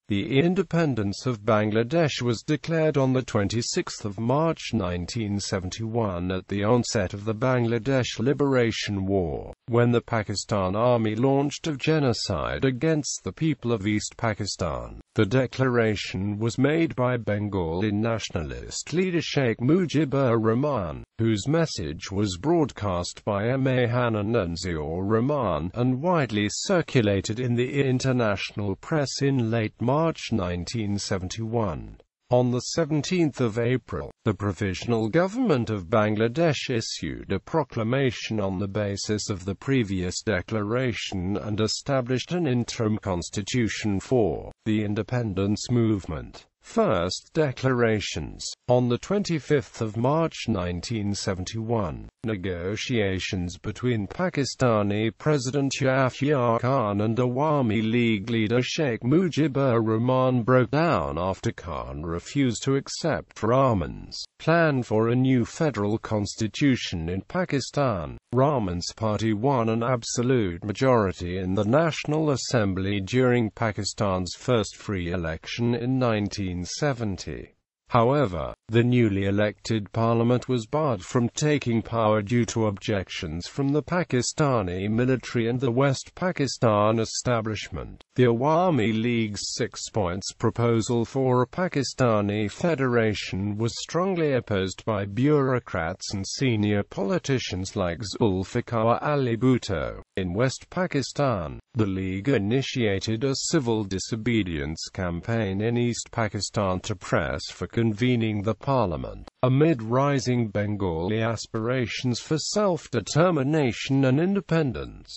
The independence of Bangladesh was declared on 26 March 1971 at the onset of the Bangladesh Liberation War, when the Pakistan Army launched a genocide against the people of East Pakistan. The declaration was made by Bengali nationalist leader Sheikh Mujibur Rahman, whose message was broadcast by Hannan and Ziaur Rahman, and widely circulated in the international press in late March 1971. On 17 April, the Provisional Government of Bangladesh issued a proclamation on the basis of the previous declaration and established an interim constitution for the independence movement. First declarations. On 25 March 1971, negotiations between Pakistani President Ziaur Khan and Awami League leader Sheikh Mujibur Rahman broke down after Khan refused to accept Rahman's plan for a new federal constitution in Pakistan. Rahman's party won an absolute majority in the National Assembly during Pakistan's first free election in 1970. However, the newly elected parliament was barred from taking power due to objections from the Pakistani military and the West Pakistan establishment. The Awami League's 6 points proposal for a Pakistani federation was strongly opposed by bureaucrats and senior politicians like Zulfikar Ali Bhutto. In West Pakistan, the League initiated a civil disobedience campaign in East Pakistan to press for convening the parliament, amid rising Bengali aspirations for self-determination and independence.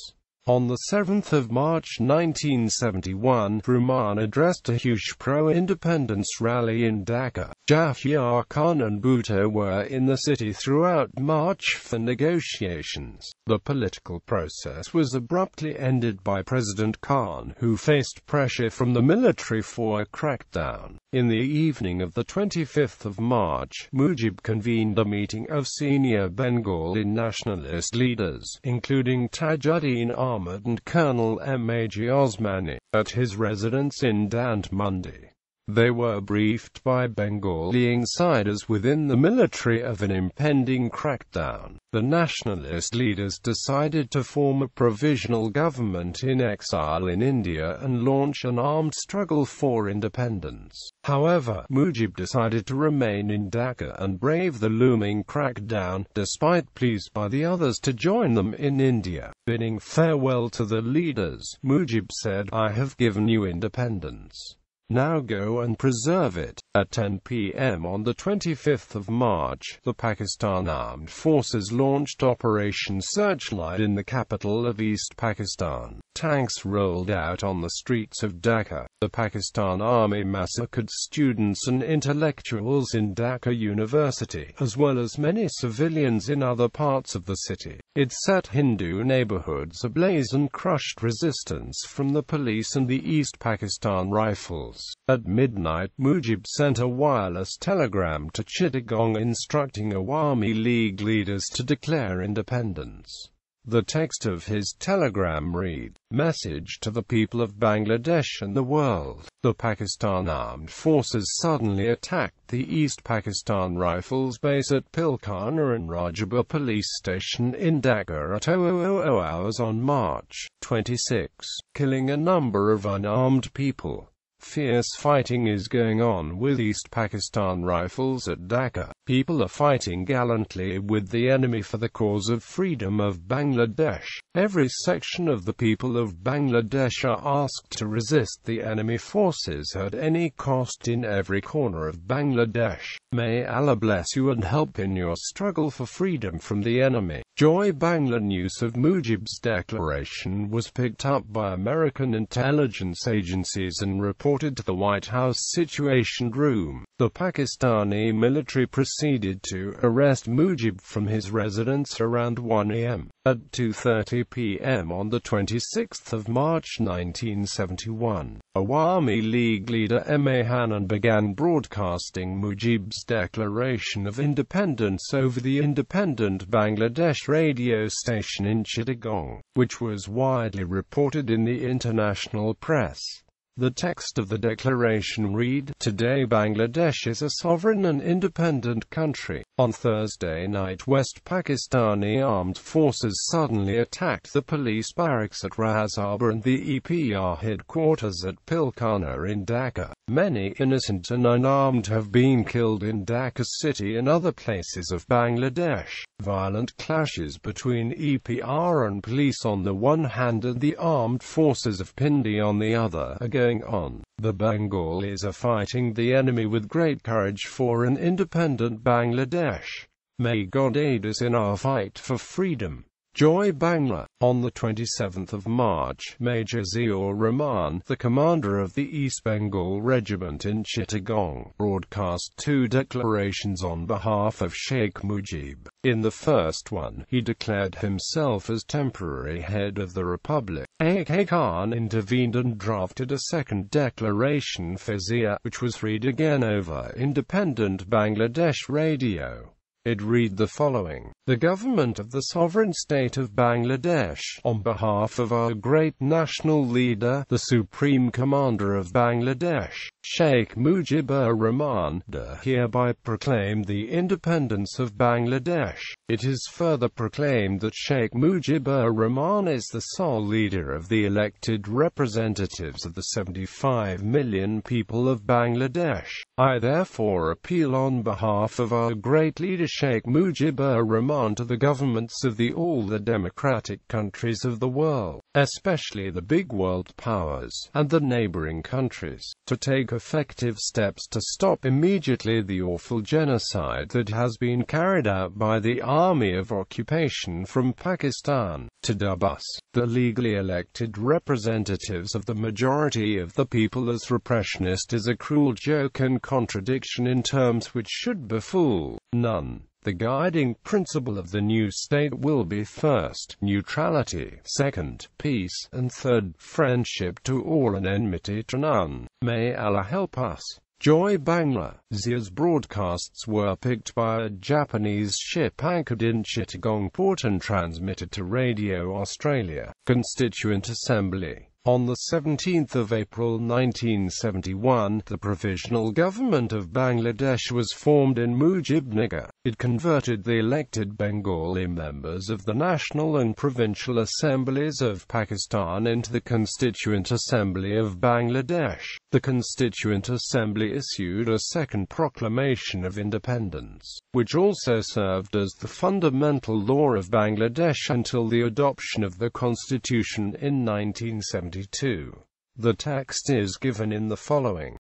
On 7 March 1971, Rahman addressed a huge pro-independence rally in Dhaka. Ziaur Khan and Bhutto were in the city throughout March for negotiations. The political process was abruptly ended by President Khan, who faced pressure from the military for a crackdown. In the evening of 25 March, Mujib convened a meeting of senior Bengali nationalist leaders, including Tajuddin Ahmed and Colonel Mag Osmani, at his residence in Dant Mundi. They were briefed by Bengali insiders within the military of an impending crackdown. The nationalist leaders decided to form a provisional government in exile in India and launch an armed struggle for independence. However, Mujib decided to remain in Dhaka and brave the looming crackdown, despite pleas by the others to join them in India. Bidding farewell to the leaders, Mujib said, "I have given you independence. Now go and preserve it." At 10 p.m. on 25 March, the Pakistan Armed Forces launched Operation Searchlight in the capital of East Pakistan. Tanks rolled out on the streets of Dhaka. The Pakistan Army massacred students and intellectuals in Dhaka University, as well as many civilians in other parts of the city. It set Hindu neighborhoods ablaze and crushed resistance from the police and the East Pakistan Rifles. At midnight, Mujib sent a wireless telegram to Chittagong instructing Awami League leaders to declare independence. The text of his telegram read, "Message to the people of Bangladesh and the world. The Pakistan Armed Forces suddenly attacked the East Pakistan Rifles base at Pilkhana and Rajabha Police Station in Dhaka at 0000 hours on March 26, killing a number of unarmed people. Fierce fighting is going on with East Pakistan Rifles at Dhaka. People are fighting gallantly with the enemy for the cause of freedom of Bangladesh. Every section of the people of Bangladesh are asked to resist the enemy forces at any cost in every corner of Bangladesh. May Allah bless you and help in your struggle for freedom from the enemy." Joy Bangla news of Mujib's declaration was picked up by American intelligence agencies and reported to the White House Situation Room. The Pakistani military proceeded to arrest Mujib from his residence around 1 a.m. At 2:30 p.m. on 26 March 1971, Awami League leader Hannan began broadcasting Mujib's declaration of independence over the independent Bangladesh radio station in Chittagong, which was widely reported in the international press. The text of the declaration read, "Today Bangladesh is a sovereign and independent country." On Thursday night, West Pakistani armed forces suddenly attacked the police barracks at Razaba and the EPR headquarters at Pilkhana in Dhaka. Many innocent and unarmed have been killed in Dhaka city and other places of Bangladesh. Violent clashes between EPR and police on the one hand and the armed forces of Pindi on the other are going on. The Bengalis are fighting the enemy with great courage for an independent Bangladesh. May God aid us in our fight for freedom. Joy Bangla. On the 27th of March, Major Ziaur Rahman, the commander of the East Bengal Regiment in Chittagong, broadcast two declarations on behalf of Sheikh Mujib. In the first one, he declared himself as temporary head of the republic. A.K. Khan intervened and drafted a second declaration for Ziaur, which was read again over independent Bangladesh radio. It read the following: "The government of the sovereign state of Bangladesh, on behalf of our great national leader, the Supreme Commander of Bangladesh, Sheikh Mujibur Rahman, hereby proclaim the independence of Bangladesh. It is further proclaimed that Sheikh Mujibur Rahman is the sole leader of the elected representatives of the 75 million people of Bangladesh. I therefore appeal on behalf of our great leader Sheikh Mujibur Rahman to the governments of all the democratic countries of the world, especially the big world powers, and the neighboring countries, to take effective steps to stop immediately the awful genocide that has been carried out by the Army of Occupation from Pakistan, to dub us, the legally elected representatives of the majority of the people, as repressionist is a cruel joke and contradiction in terms which should befool none. The guiding principle of the new state will be first, neutrality, second, peace, and third, friendship to all and enmity to none. May Allah help us." Joy Bangla. Ziaur's broadcasts were picked by a Japanese ship anchored in Chittagong port and transmitted to Radio Australia. Constituent Assembly. On the 17th of April 1971, the Provisional Government of Bangladesh was formed in Mujibnagar. It converted the elected Bengali members of the National and Provincial Assemblies of Pakistan into the Constituent Assembly of Bangladesh. The Constituent Assembly issued a second Proclamation of Independence, which also served as the fundamental law of Bangladesh until the adoption of the Constitution in 1972. The text is given in the following